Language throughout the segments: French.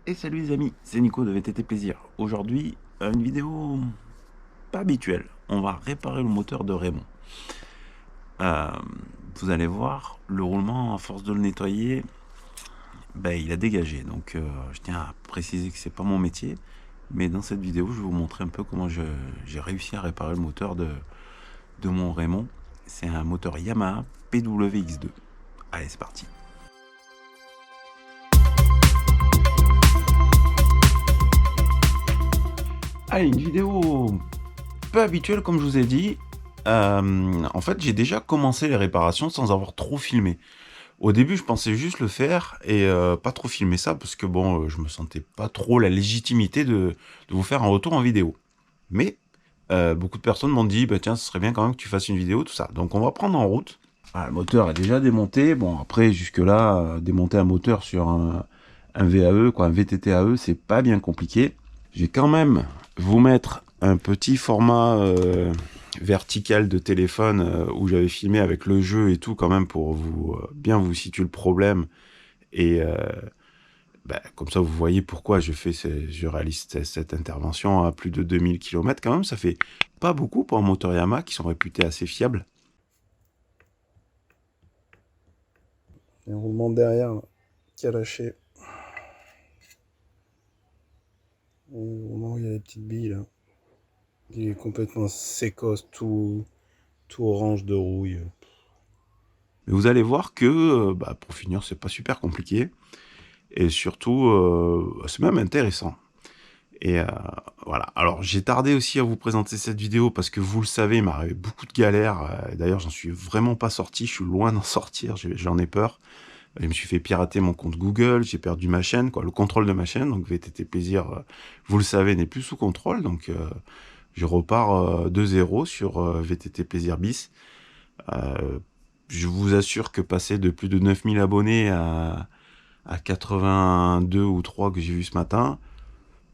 Et salut les amis, c'est Nico de VTT Plaisir. Aujourd'hui, une vidéo pas habituelle. On va réparer le moteur de Raymond. Euh, Vous allez voir, le roulement, à force de le nettoyer, il a dégagé. Donc je tiens à préciser que c'est pas mon métier. Mais dans cette vidéo, je vais vous montrer un peu comment j'ai réussi à réparer le moteur de mon Raymond. C'est un moteur Yamaha PWX2. Allez, c'est parti. Allez, une vidéo peu habituel comme je vous ai dit. En fait, j'ai déjà commencé les réparations sans avoir trop filmé. Au début, je pensais juste le faire et pas trop filmer ça parce que bon, je me sentais pas trop la légitimité de vous faire un retour en vidéo. Mais beaucoup de personnes m'ont dit, bah tiens, ce serait bien quand même que tu fasses une vidéo, tout ça. Donc on va prendre en route. Ah, le moteur est déjà démonté. Bon, après, jusque-là, démonter un moteur sur un VAE, quoi, un VTT-AE, c'est pas bien compliqué. Je vais quand même vous mettre un petit format vertical de téléphone où j'avais filmé avec le jeu et tout quand même pour vous bien vous situer le problème et comme ça vous voyez pourquoi je réalise cette intervention à plus de 2000 km quand même, ça fait pas beaucoup pour un moteur Yamaha qui sont réputés assez fiables. Il y a un roulement derrière là, qui a lâché. Au moment où il y a les petites billes là. Il est complètement sécosse, tout orange de rouille. Mais vous allez voir que pour finir c'est pas super compliqué et surtout c'est même intéressant. Et voilà. Alors j'ai tardé aussi à vous présenter cette vidéo parce que vous le savez, il m'est arrivé beaucoup de galères. D'ailleurs, j'en suis vraiment pas sorti. Je suis loin d'en sortir. J'en ai peur. Je me suis fait pirater mon compte Google. J'ai perdu ma chaîne, quoi, le contrôle de ma chaîne. Donc VTT Plaisir, vous le savez, n'est plus sous contrôle. Donc je repars de zéro sur VTT Plaisir bis. Je vous assure que passer de plus de 9000 abonnés à 82 ou 3 que j'ai vu ce matin,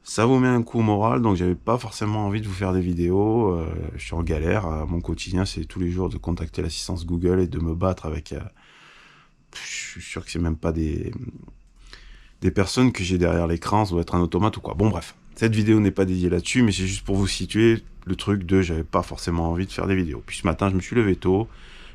ça vous met un coup au moral, donc j'avais pas forcément envie de vous faire des vidéos. Je suis en galère. Mon quotidien, c'est tous les jours de contacter l'assistance Google et de me battre avec. Je suis sûr que c'est même pas des personnes que j'ai derrière l'écran, ça doit être un automate ou quoi. Bon, bref. Cette vidéo n'est pas dédiée là-dessus, mais c'est juste pour vous situer le truc de j'avais pas forcément envie de faire des vidéos. Puis ce matin, je me suis levé tôt.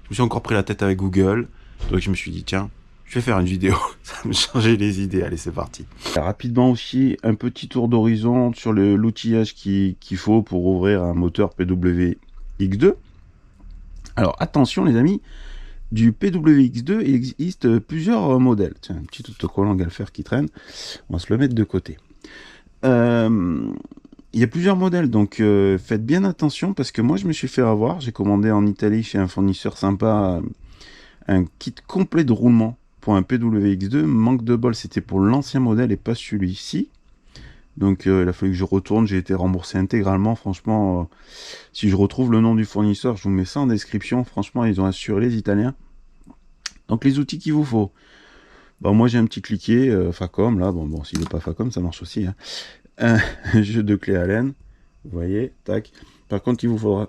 Je me suis encore pris la tête avec Google. Donc je me suis dit, tiens, je vais faire une vidéo. Ça va me changer les idées. Allez, c'est parti. Rapidement aussi, un petit tour d'horizon sur l'outillage qu'il faut pour ouvrir un moteur PWX2. Alors attention les amis, du PWX2, il existe plusieurs modèles. Tiens, un petit autocollant Galfer qui traîne. On va se le mettre de côté. Il y a plusieurs modèles, donc faites bien attention parce que moi je me suis fait avoir. J'ai commandé en Italie chez un fournisseur sympa un kit complet de roulement pour un PWX2. Manque de bol, c'était pour l'ancien modèle et pas celui-ci. Donc il a fallu que je retourne, j'ai été remboursé intégralement. Franchement, si je retrouve le nom du fournisseur, je vous mets ça en description. Franchement, ils ont assuré les Italiens. Donc les outils qu'il vous faut. Moi j'ai un petit cliquet Facom là. Bon, s'il veut pas Facom, ça marche aussi. Hein. Un jeu de clé Allen. Vous voyez, tac. Par contre, il vous faudra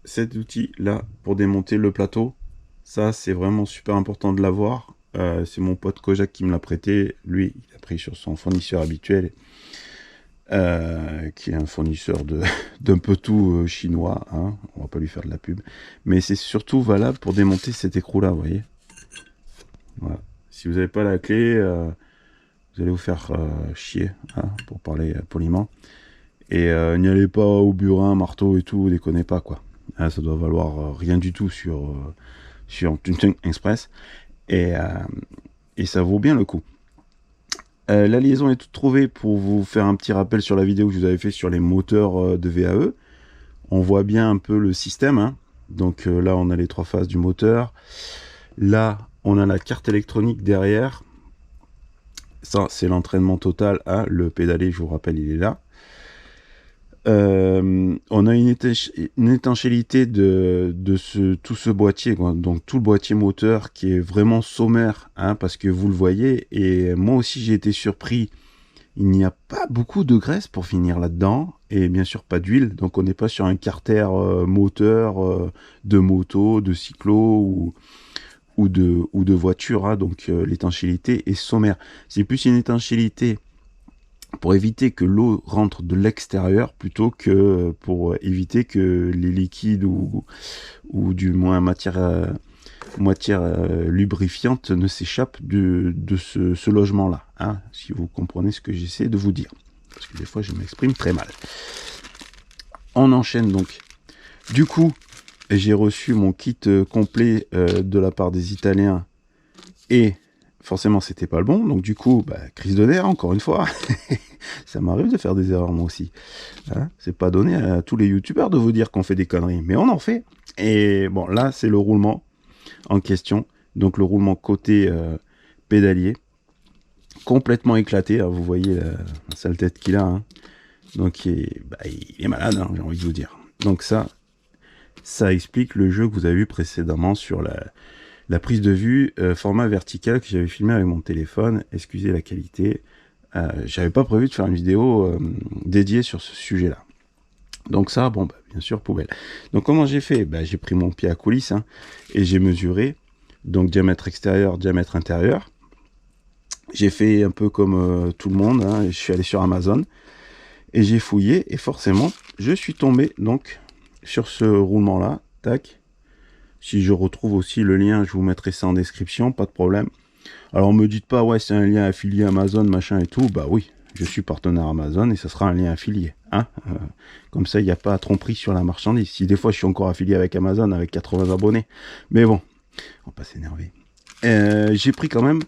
cet outil là pour démonter le plateau. Ça, c'est vraiment super important de l'avoir. C'est mon pote Kojak qui me l'a prêté. Lui, il a pris sur son fournisseur habituel, qui est un fournisseur d'un peu tout chinois. Hein. On va pas lui faire de la pub. Mais c'est surtout valable pour démonter cet écrou-là, vous voyez. Voilà. Si vous n'avez pas la clé, vous allez vous faire chier, hein, pour parler poliment. Et n'y allez pas au burin, marteau et tout, déconnez pas, quoi. Hein, ça doit valoir rien du tout sur Tuning Express. Et ça vaut bien le coup. La liaison est toute trouvée pour vous faire un petit rappel sur la vidéo que je vous avais fait sur les moteurs de VAE. On voit bien un peu le système. Hein. Donc là, on a les 3 phases du moteur. Là, on a la carte électronique derrière. Ça, c'est l'entraînement total. Hein. Le pédalier, je vous rappelle, il est là. On a une étanchéité de tout ce boîtier, quoi. Donc tout le boîtier moteur qui est vraiment sommaire, hein, parce que vous le voyez, et moi aussi j'ai été surpris, il n'y a pas beaucoup de graisse pour finir là-dedans, et bien sûr pas d'huile, donc on n'est pas sur un carter moteur de moto, de cyclo ou de voiture, hein. Donc l'étanchéité est sommaire, c'est plus une étanchéité pour éviter que l'eau rentre de l'extérieur plutôt que pour éviter que les liquides ou du moins matière lubrifiante ne s'échappe de ce logement-là, hein, si vous comprenez ce que j'essaie de vous dire. Parce que des fois, je m'exprime très mal. On enchaîne donc. Du coup, j'ai reçu mon kit complet de la part des Italiens et forcément, c'était pas le bon. Donc du coup, crise de nerfs, encore une fois. Ça m'arrive de faire des erreurs, moi aussi. Hein, c'est pas donné à tous les youtubeurs de vous dire qu'on fait des conneries, mais on en fait. Et bon, là, c'est le roulement en question. Donc le roulement côté pédalier, complètement éclaté. Vous voyez la sale tête qu'il a. Hein. Donc il est malade, hein, j'ai envie de vous dire. Donc ça explique le jeu que vous avez vu précédemment sur la prise de vue format vertical que j'avais filmé avec mon téléphone. Excusez la qualité. J'avais pas prévu de faire une vidéo dédiée sur ce sujet-là. Donc ça, bon, bien sûr, poubelle. Donc comment j'ai fait? J'ai pris mon pied à coulisse hein, et j'ai mesuré. Donc diamètre extérieur, diamètre intérieur. J'ai fait un peu comme tout le monde. Hein, je suis allé sur Amazon et j'ai fouillé et forcément, je suis tombé donc sur ce roulement-là. Tac. Si je retrouve aussi le lien, je vous mettrai ça en description, pas de problème. Alors me dites pas, ouais, c'est un lien affilié Amazon, machin et tout. Bah oui, je suis partenaire Amazon et ça sera un lien affilié. Hein comme ça, il n'y a pas à tromperie sur la marchandise. Si des fois, je suis encore affilié avec Amazon avec 80 abonnés. Mais bon, on va pas s'énerver. J'ai pris quand même,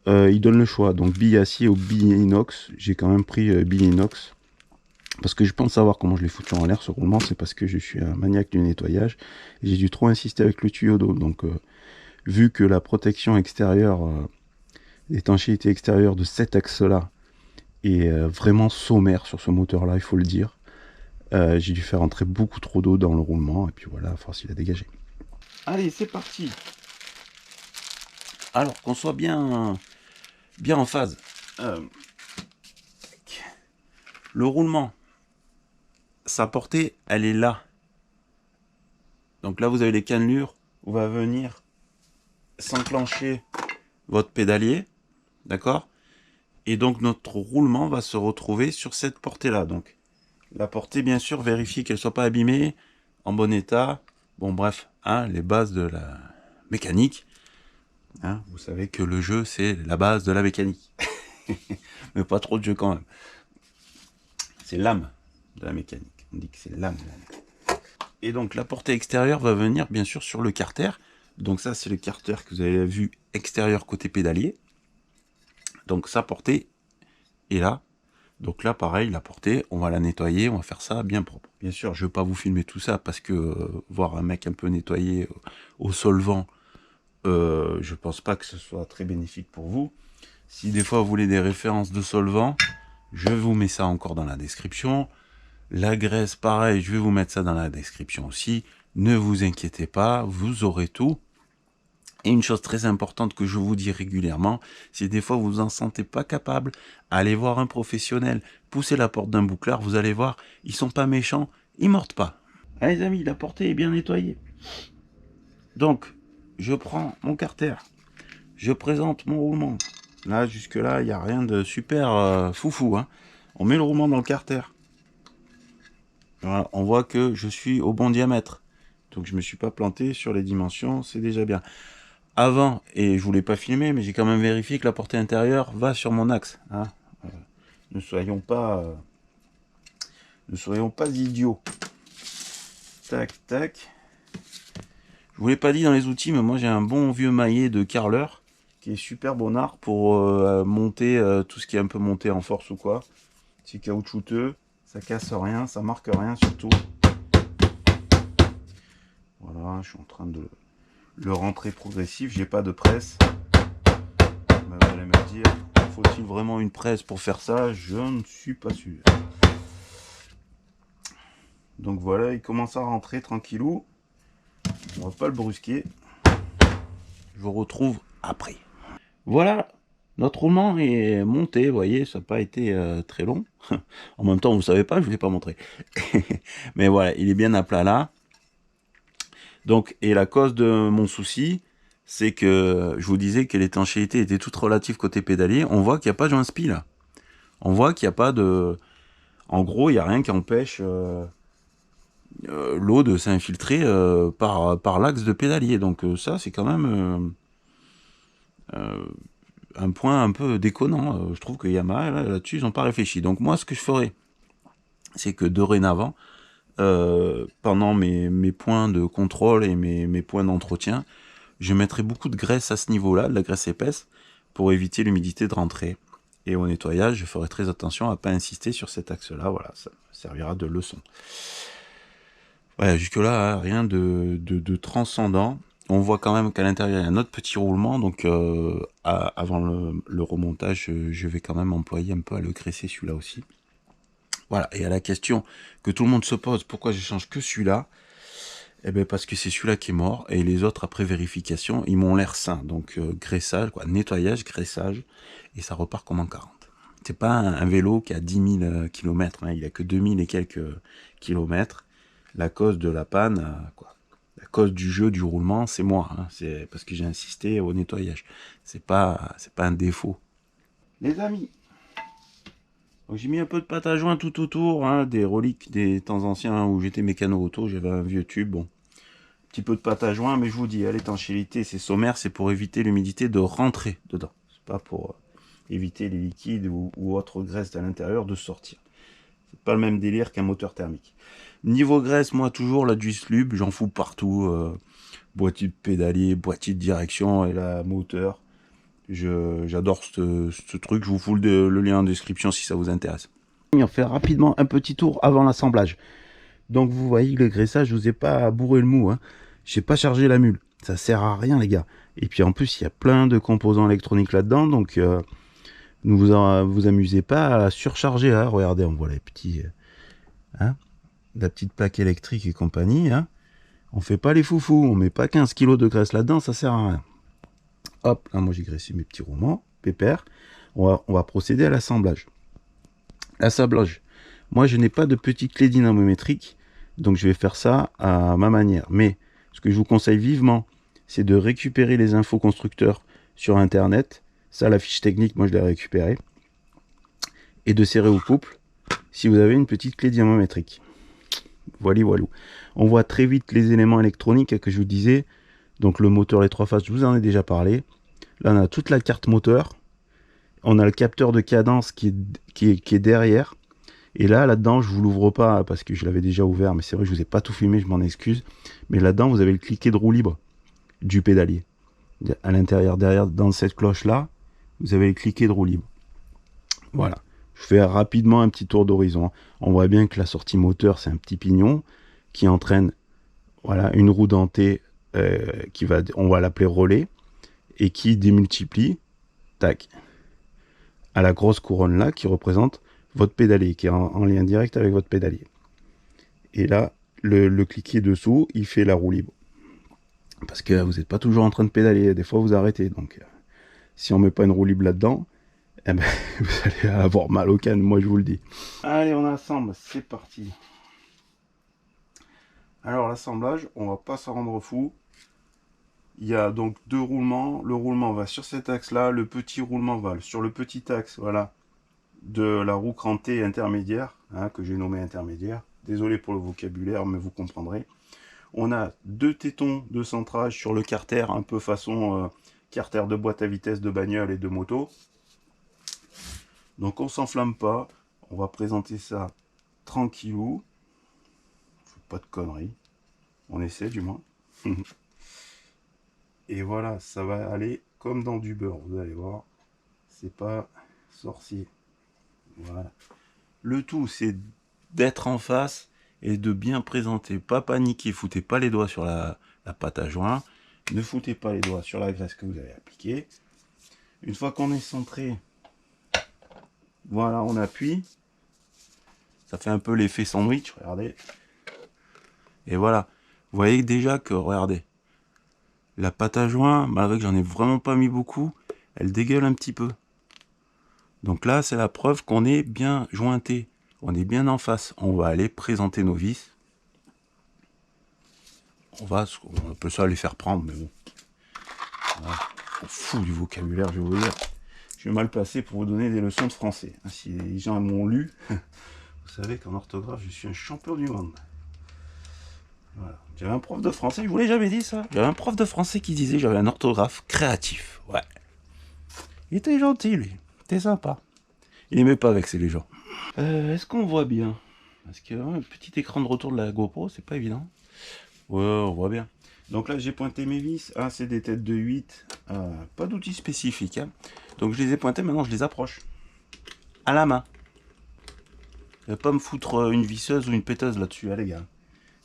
il donne le choix, donc bille acier ou bille inox. J'ai quand même pris bille inox. Parce que je pense savoir comment je l'ai foutu en l'air ce roulement, c'est parce que je suis un maniaque du nettoyage. Et j'ai dû trop insister avec le tuyau d'eau. Donc, vu que la protection extérieure, l'étanchéité extérieure de cet axe-là est vraiment sommaire sur ce moteur-là, il faut le dire. J'ai dû faire entrer beaucoup trop d'eau dans le roulement. Et puis voilà, à force, il a dégagé. Allez, c'est parti. Alors, qu'on soit bien en phase. Le roulement. Sa portée, elle est là. Donc là, vous avez les cannelures où va venir s'enclencher votre pédalier. D'accord? Et donc, notre roulement va se retrouver sur cette portée-là. Donc, la portée, bien sûr, vérifiez qu'elle ne soit pas abîmée, en bon état. Bon, bref, hein, les bases de la mécanique. Hein, vous savez que le jeu, c'est la base de la mécanique. Mais pas trop de jeu quand même. C'est l'âme de la mécanique. On dit que c'est l'âme de la mécanique. Et donc la portée extérieure va venir bien sûr sur le carter. Donc ça c'est le carter que vous avez vu extérieur côté pédalier. Donc sa portée est là. Donc là pareil, la portée, on va la nettoyer, on va faire ça bien propre. Bien sûr, je ne vais pas vous filmer tout ça parce que voir un mec un peu nettoyé au solvant, je pense pas que ce soit très bénéfique pour vous. Si des fois vous voulez des références de solvant, je vous mets ça encore dans la description. La graisse, pareil, je vais vous mettre ça dans la description aussi. Ne vous inquiétez pas, vous aurez tout. Et une chose très importante que je vous dis régulièrement, si des fois vous vous en sentez pas capable, allez voir un professionnel, poussez la porte d'un bouclard, vous allez voir, ils sont pas méchants, ils mordent pas. Allez les amis, la portée est bien nettoyée. Donc, je prends mon carter, je présente mon roulement. Là, jusque là, il n'y a rien de super foufou. Hein. On met le roulement dans le carter. Voilà, on voit que je suis au bon diamètre. Donc je me suis pas planté sur les dimensions, c'est déjà bien. Avant, et je voulais pas filmer, mais j'ai quand même vérifié que la portée intérieure va sur mon axe. Hein. Ne soyons pas idiots. Tac, tac. Je vous l'ai pas dit dans les outils, mais moi j'ai un bon vieux maillet de carreleur qui est super bonnard pour monter tout ce qui est un peu monté en force ou quoi. C'est caoutchouteux. Ça casse rien, ça marque rien surtout. Voilà, je suis en train de le rentrer progressif. J'ai pas de presse. Vous allez me dire, faut-il vraiment une presse pour faire ça? Je ne suis pas sûr. Donc voilà, il commence à rentrer tranquillou. On va pas le brusquer. Je vous retrouve après. Voilà, notre roulement est monté, vous voyez, ça n'a pas été très long. En même temps, vous ne savez pas, je ne vous l'ai pas montré. Mais voilà, il est bien à plat là. Donc, et la cause de mon souci, c'est que je vous disais que l'étanchéité était toute relative côté pédalier. On voit qu'il n'y a pas de joint spi là. On voit qu'il n'y a pas de... En gros, il n'y a rien qui empêche l'eau de s'infiltrer par l'axe de pédalier. Donc ça, c'est quand même un point un peu déconnant. Je trouve que Yamaha, là-dessus, ils n'ont pas réfléchi. Donc moi, ce que je ferais, c'est que dorénavant, pendant mes points de contrôle et mes points d'entretien, je mettrai beaucoup de graisse à ce niveau-là, de la graisse épaisse, pour éviter l'humidité de rentrer. Et au nettoyage, je ferai très attention à ne pas insister sur cet axe-là. Voilà, ça me servira de leçon. Ouais, jusque-là, hein, rien de transcendant. On voit quand même qu'à l'intérieur, il y a un autre petit roulement. Donc, avant le remontage, je vais quand même employer un peu à le graisser celui-là aussi. Voilà, et à la question que tout le monde se pose, pourquoi je change que celui-là? Eh bien, parce que c'est celui-là qui est mort, et les autres, après vérification, ils m'ont l'air sains. Donc, graissage, quoi, nettoyage, graissage, et ça repart comme en 40. C'est pas un vélo qui a 10 000 km, hein, il a que 2000 et quelques kilomètres. La cause de la panne, quoi. La cause du jeu, du roulement, c'est moi. Hein, c'est parce que j'ai insisté au nettoyage. C'est pas un défaut. Les amis, j'ai mis un peu de pâte à joint tout autour, hein, des reliques des temps anciens où j'étais mécano auto, j'avais un vieux tube, bon. Un petit peu de pâte à joint, mais je vous dis, l'étanchéité, c'est sommaire, c'est pour éviter l'humidité de rentrer dedans. C'est pas pour éviter les liquides ou autres graisses à l'intérieur de sortir. C'est pas le même délire qu'un moteur thermique. Niveau graisse, moi toujours la Juice Lube, j'en fous partout. Boîtier de pédalier, boîtier de direction et la moteur. J'adore ce truc, je vous fous le lien en description si ça vous intéresse. On fait rapidement un petit tour avant l'assemblage. Donc vous voyez le graissage, je vous ai pas bourré le mou. Hein. J'ai pas chargé la mule. Ça sert à rien les gars. Et puis en plus il y a plein de composants électroniques là-dedans. Donc ne vous amusez pas à surcharger. Hein. Regardez, on voit les petits... Hein, la petite plaque électrique et compagnie. Hein. On fait pas les foufous. On met pas 15 kg de graisse là-dedans. Ça sert à rien. Hop, là moi j'ai graissé mes petits roulements. Pépère. On va procéder à l'assemblage. L'assemblage. Moi je n'ai pas de petite clé dynamométrique. Donc je vais faire ça à ma manière. Mais ce que je vous conseille vivement, c'est de récupérer les infos constructeurs sur internet. Ça, la fiche technique, moi je l'ai récupérée. Et de serrer au couple si vous avez une petite clé dynamométrique. Voilà, voilà. On voit très vite les éléments électroniques que je vous disais. Donc le moteur, les 3 phases, je vous en ai déjà parlé. Là on a toute la carte moteur. On a le capteur de cadence qui est derrière. Et là-dedans, je vous l'ouvre pas parce que je l'avais déjà ouvert, mais c'est vrai que je vous ai pas tout filmé, je m'en excuse. Mais là-dedans, vous avez le cliquet de roue libre du pédalier. À l'intérieur, derrière, dans cette cloche-là, vous avez le cliquet de roue libre. Voilà. Je fais rapidement un petit tour d'horizon. On voit bien que la sortie moteur, c'est un petit pignon qui entraîne, voilà, une roue dentée qui va, on va l'appeler relais, et qui démultiplie, tac, à la grosse couronne là qui représente votre pédalier, qui est en lien direct avec votre pédalier. Et là, le cliquet dessous, il fait la roue libre. Parce que vous n'êtes pas toujours en train de pédaler, des fois vous arrêtez. Donc, si on met pas une roue libre là-dedans, eh ben, vous allez avoir mal au canne, moi je vous le dis. Allez, on assemble, c'est parti. Alors l'assemblage, on va pas s'en rendre fou. Il y a donc 2 roulements. Le roulement va sur cet axe-là, le petit roulement va sur le petit axe, voilà, de la roue crantée intermédiaire, hein, que j'ai nommé intermédiaire. Désolé pour le vocabulaire, mais vous comprendrez. On a 2 tétons de centrage sur le carter, un peu façon carter de boîte à vitesse de bagnole et de moto. Donc on s'enflamme pas, on va présenter ça tranquillou. Pas de conneries, on essaie du moins. Et voilà, ça va aller comme dans du beurre, vous allez voir. C'est pas sorcier. Voilà. Le tout, c'est d'être en face et de bien présenter. Pas paniquer, foutez pas les doigts sur la pâte à joint. Ne foutez pas les doigts sur la graisse que vous avez appliquée. Une fois qu'on est centré, voilà, on appuie. Ça fait un peu l'effet sandwich, regardez. Et voilà. Vous voyez déjà que, regardez, la pâte à joint, malgré que j'en ai vraiment pas mis beaucoup, elle dégueule un petit peu. Donc là, c'est la preuve qu'on est bien jointé. On est bien en face. On va aller présenter nos vis. On peut ça les faire prendre, mais bon. Voilà. On fout du vocabulaire, je vais vous dire. Je suis mal placé pour vous donner des leçons de français. Si les gens m'ont lu, vous savez qu'en orthographe, je suis un champion du monde. Voilà. J'avais un prof de français, je vous l'ai jamais dit ça. J'avais un prof de français qui disait j'avais un orthographe créatif. Ouais. Il était gentil, lui. Il était sympa. Il aimait pas vexer les gens. Est-ce qu'on voit bien? Parce que un petit écran de retour de la GoPro, c'est pas évident. Ouais, on voit bien. Donc là, j'ai pointé mes vis. Ah, c'est des têtes de 8. Pas d'outils spécifiques. Hein. Donc je les ai pointées, maintenant je les approche. À la main. Ne pas me foutre une visseuse ou une péteuse là-dessus, hein, les gars.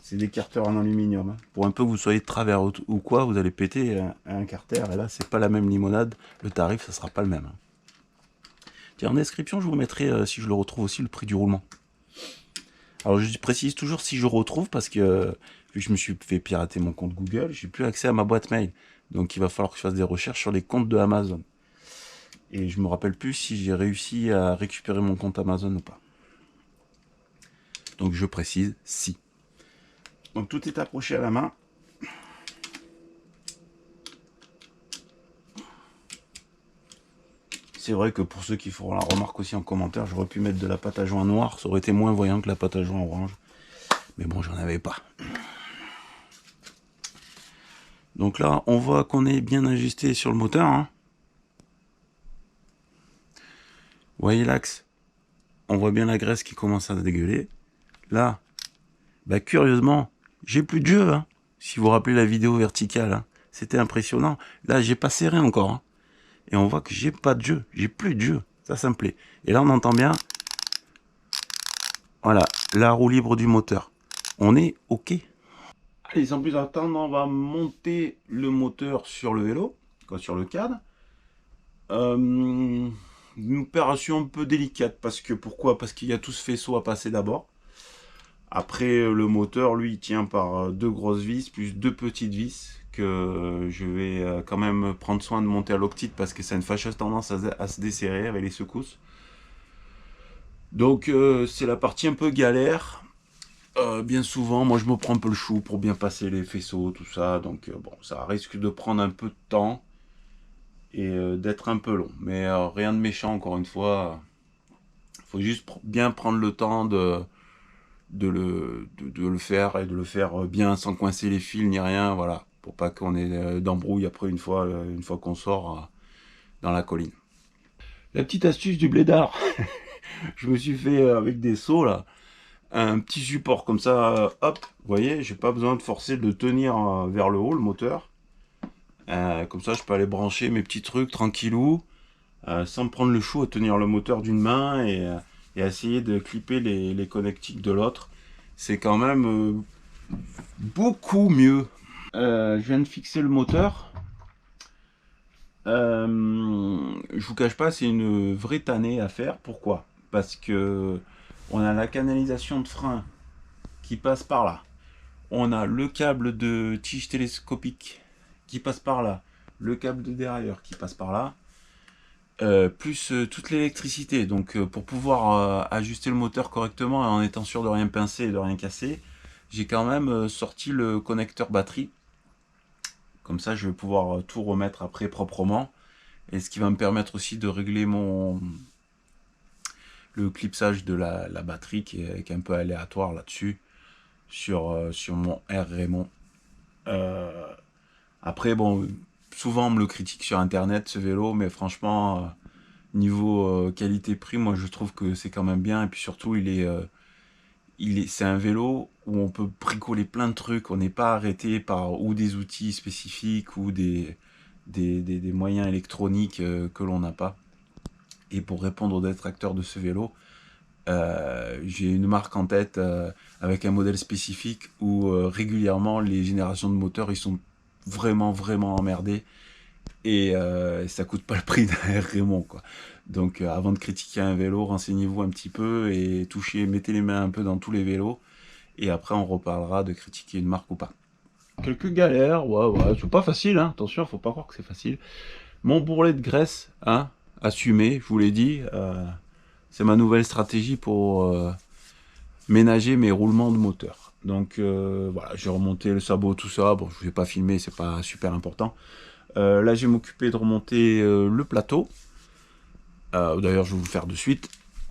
C'est des carters en aluminium. Hein. Pour un peu que vous soyez de travers ou quoi, vous allez péter un carter. Et là, c'est pas la même limonade. Le tarif, ça sera pas le même. Hein. Tiens, en description, je vous mettrai, si je le retrouve aussi, le prix du roulement. Alors, je précise toujours si je retrouve, parce que vu que je me suis fait pirater mon compte Google, j'ai plus accès à ma boîte mail. Donc, il va falloir que je fasse des recherches sur les comptes de Amazon. Et je me rappelle plus si j'ai réussi à récupérer mon compte Amazon ou pas. Donc, je précise si. Donc tout est approché à la main. C'est vrai que pour ceux qui feront la remarque aussi en commentaire, j'aurais pu mettre de la pâte à joint noire, ça aurait été moins voyant que la pâte à joint orange. Mais bon, j'en avais pas. Donc là, on voit qu'on est bien ajusté sur le moteur. Hein. Vous voyez l'axe? On voit bien la graisse qui commence à dégueuler. Là, bah curieusement, j'ai plus de jeu. Hein. Si vous vous rappelez la vidéo verticale, hein, c'était impressionnant. Là, j'ai pas serré encore. Hein. Et on voit que j'ai pas de jeu. J'ai plus de jeu. Ça me plaît. Et là, on entend bien. Voilà, la roue libre du moteur. On est OK. Allez, sans plus attendre, on va monter le moteur sur le vélo, quoi, sur le cadre. Une opération un peu délicate. Parce que pourquoi? Parce qu'il y a tout ce faisceau à passer d'abord. Après, le moteur, lui, il tient par 2 grosses vis plus 2 petites vis que je vais quand même prendre soin de monter à l'octite parce que ça a une fâcheuse tendance à se desserrer avec les secousses. Donc, c'est la partie un peu galère. Bien souvent, moi, je me prends un peu le chou pour bien passer les faisceaux, tout ça. Donc, bon, ça risque de prendre un peu de temps et d'être un peu long. Mais rien de méchant, encore une fois. Il faut juste bien prendre le temps de le faire et de le faire bien sans coincer les fils ni rien, voilà, pour pas qu'on ait d'embrouille après une fois qu'on sort dans la colline. La petite astuce du blédard, je me suis fait avec des seaux là, un petit support comme ça, hop, vous voyez, j'ai pas besoin de forcer de le tenir vers le haut le moteur, comme ça je peux aller brancher mes petits trucs tranquillou, sans me prendre le chou à tenir le moteur d'une main et essayer de clipper les connectiques de l'autre. C'est quand même beaucoup mieux. Je viens de fixer le moteur. Je vous cache pas, c'est une vraie tannée à faire. Pourquoi? Parce que on a la canalisation de frein qui passe par là. On a le câble de tige télescopique qui passe par là. Le câble de dérailleur qui passe par là. Plus toute l'électricité. Donc pour pouvoir ajuster le moteur correctement en étant sûr de rien pincer et de rien casser, j'ai quand même sorti le connecteur batterie. Comme ça, je vais pouvoir tout remettre après proprement. Et ce qui va me permettre aussi de régler le clipsage de la batterie qui est un peu aléatoire là-dessus sur mon R Raymond. Après, bon, souvent on me le critique sur internet ce vélo, mais franchement, niveau qualité-prix, moi je trouve que c'est quand même bien. Et puis surtout, c'est un vélo où on peut bricoler plein de trucs. On n'est pas arrêté par ou des outils spécifiques ou des moyens électroniques que l'on n'a pas. Et pour répondre aux détracteurs de ce vélo, j'ai une marque en tête avec un modèle spécifique où régulièrement les générations de moteurs ils sont vraiment emmerdés et ça coûte pas le prix d'un Raymond quoi. Donc avant de critiquer un vélo, renseignez-vous un petit peu et mettez les mains un peu dans tous les vélos et après on reparlera de critiquer une marque ou pas. Quelques galères, ouais, c'est pas facile, hein. Attention, faut pas croire que c'est facile. Mon bourrelet de graisse, hein, assumé, je vous l'ai dit, c'est ma nouvelle stratégie pour ménager mes roulements de moteur. Donc voilà, j'ai remonté le sabot, tout ça. Bon, je ne vais pas filmer, c'est pas super important. Là, je vais m'occuper de remonter le plateau. D'ailleurs, je vais vous le faire de suite.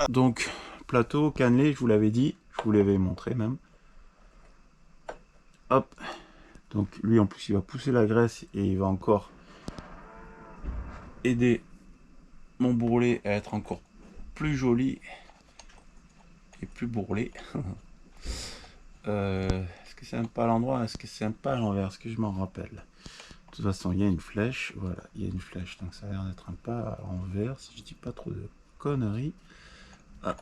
Donc, plateau cannelé, je vous l'avais dit, je vous l'avais montré même. Hop. Donc, lui, en plus, il va pousser la graisse et il va encore aider mon bourrelet à être encore plus joli et plus bourrelé. Est-ce que c'est un pas à l'endroit? Est-ce que c'est un pas à l'envers? Est-ce que je m'en rappelle? De toute façon, il y a une flèche. Voilà, il y a une flèche. Donc ça a l'air d'être un pas à l'envers, si je dis pas trop de conneries. Ah.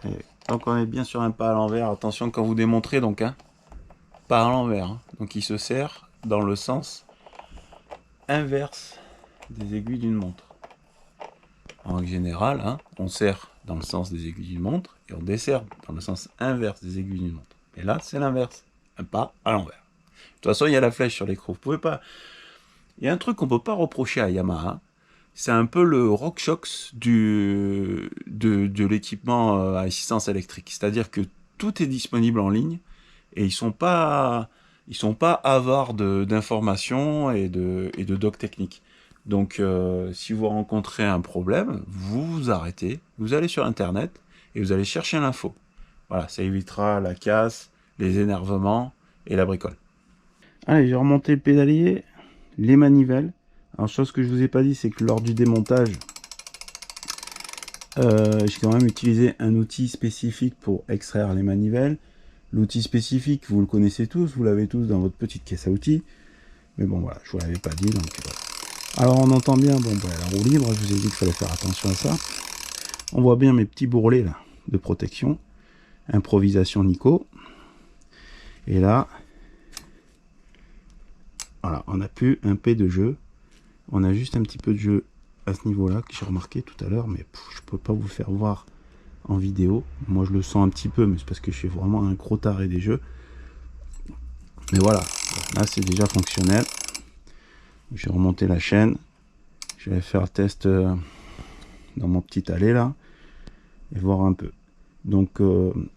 Et donc on est bien sur un pas à l'envers. Attention quand vous démontrez, donc pas à l'envers. Hein. Donc il se serre dans le sens inverse des aiguilles d'une montre. En général, hein, on serre dans le sens des aiguilles d'une montre et on desserre dans le sens inverse des aiguilles d'une montre. Mais là, c'est l'inverse. Un pas à l'envers. De toute façon, il y a la flèche sur l'écrou. Vous pouvez pas. Il y a un truc qu'on peut pas reprocher à Yamaha. C'est un peu le RockShox de l'équipement à assistance électrique. C'est-à-dire que tout est disponible en ligne et ils sont pas avares d'informations et de docs techniques. Donc, si vous rencontrez un problème, vous vous arrêtez, vous allez sur Internet et vous allez chercher l'info. Voilà, ça évitera la casse, les énervements et la bricole. Allez, j'ai remonté le pédalier, les manivelles. Alors, chose que je vous ai pas dit, c'est que lors du démontage, j'ai quand même utilisé un outil spécifique pour extraire les manivelles. L'outil spécifique, vous le connaissez tous, vous l'avez tous dans votre petite caisse à outils. Mais bon, voilà, je vous l'avais pas dit, donc voilà. Alors on entend bien, bon, bah, la roue libre, je vous ai dit qu'il fallait faire attention à ça. On voit bien mes petits bourrelets là, de protection. Improvisation Nico. Et là, voilà, on n'a plus un P de jeu. On a juste un petit peu de jeu à ce niveau-là, que j'ai remarqué tout à l'heure, mais je peux pas vous le faire voir en vidéo. Moi je le sens un petit peu, mais c'est parce que je suis vraiment un gros taré des jeux. Mais voilà, là c'est déjà fonctionnel. Je vais remonter la chaîne. Je vais faire le test dans mon petit allée là et voir un peu. Donc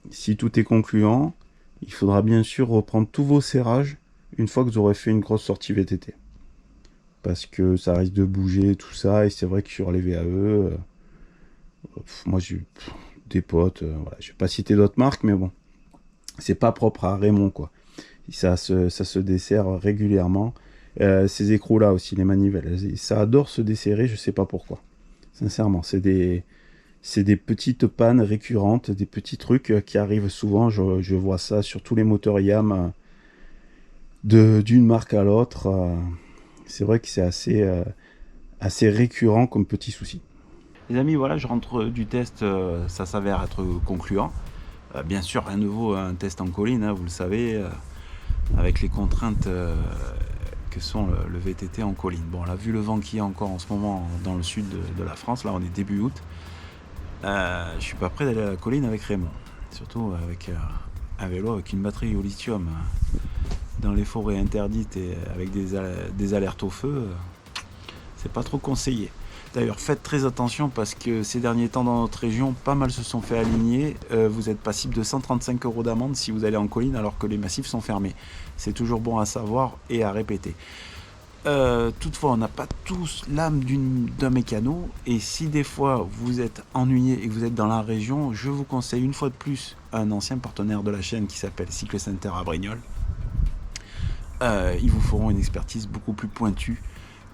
si tout est concluant, il faudra bien sûr reprendre tous vos serrages une fois que vous aurez fait une grosse sortie VTT. Parce que ça risque de bouger tout ça, et c'est vrai que sur les VAE, moi j'ai des potes, voilà. Je vais pas citer d'autres marques, mais bon, c'est pas propre à Raymond quoi. Ça se dessert régulièrement. Ces écrous là aussi, les manivelles, ça adore se desserrer, je sais pas pourquoi. Sincèrement, c'est des petites pannes récurrentes, des petits trucs qui arrivent souvent. Je vois ça sur tous les moteurs YAM d'une marque à l'autre. C'est vrai que c'est assez récurrent comme petit souci. Les amis, voilà, je rentre du test, ça s'avère être concluant. Bien sûr, rien de nouveau, un test en colline, hein, vous le savez, avec les contraintes que sont le VTT en colline. Bon, là, vu le vent qu'il y a encore en ce moment dans le sud de la France, là on est début août, je suis pas prêt d'aller à la colline avec Raymond. Surtout avec un vélo avec une batterie au lithium dans les forêts interdites et avec des alertes au feu, c'est pas trop conseillé. D'ailleurs, faites très attention parce que ces derniers temps dans notre région, pas mal se sont fait aligner. Vous êtes passible de 135 € d'amende si vous allez en colline alors que les massifs sont fermés. C'est toujours bon à savoir et à répéter. Toutefois, on n'a pas tous l'âme d'un mécano. Et si des fois vous êtes ennuyé et que vous êtes dans la région, je vous conseille une fois de plus un ancien partenaire de la chaîne qui s'appelle Cycle Center à Brignoles. Ils vous feront une expertise beaucoup plus pointue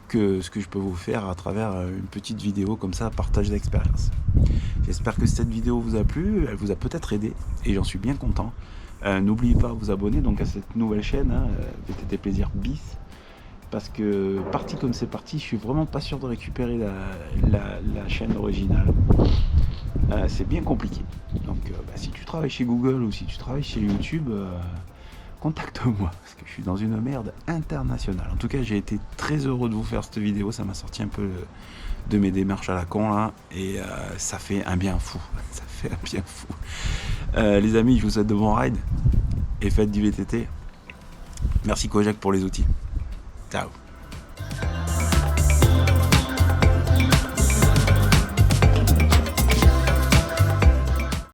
que ce que je peux vous faire à travers une petite vidéo comme ça, partage d'expérience. J'espère que cette vidéo vous a plu, elle vous a peut-être aidé et j'en suis bien content. N'oubliez pas de vous abonner donc à cette nouvelle chaîne, VTT Plaisir bis, parce que parti comme c'est parti, je suis vraiment pas sûr de récupérer la chaîne originale. C'est bien compliqué. Donc si tu travailles chez Google ou si tu travailles chez YouTube, contacte-moi, parce que je suis dans une merde internationale. En tout cas, j'ai été très heureux de vous faire cette vidéo, ça m'a sorti un peu de mes démarches à la con, là, et ça fait un bien fou. Ça fait un bien fou. Les amis, je vous souhaite de bons rides, et faites du VTT. Merci Kojak pour les outils. Ciao.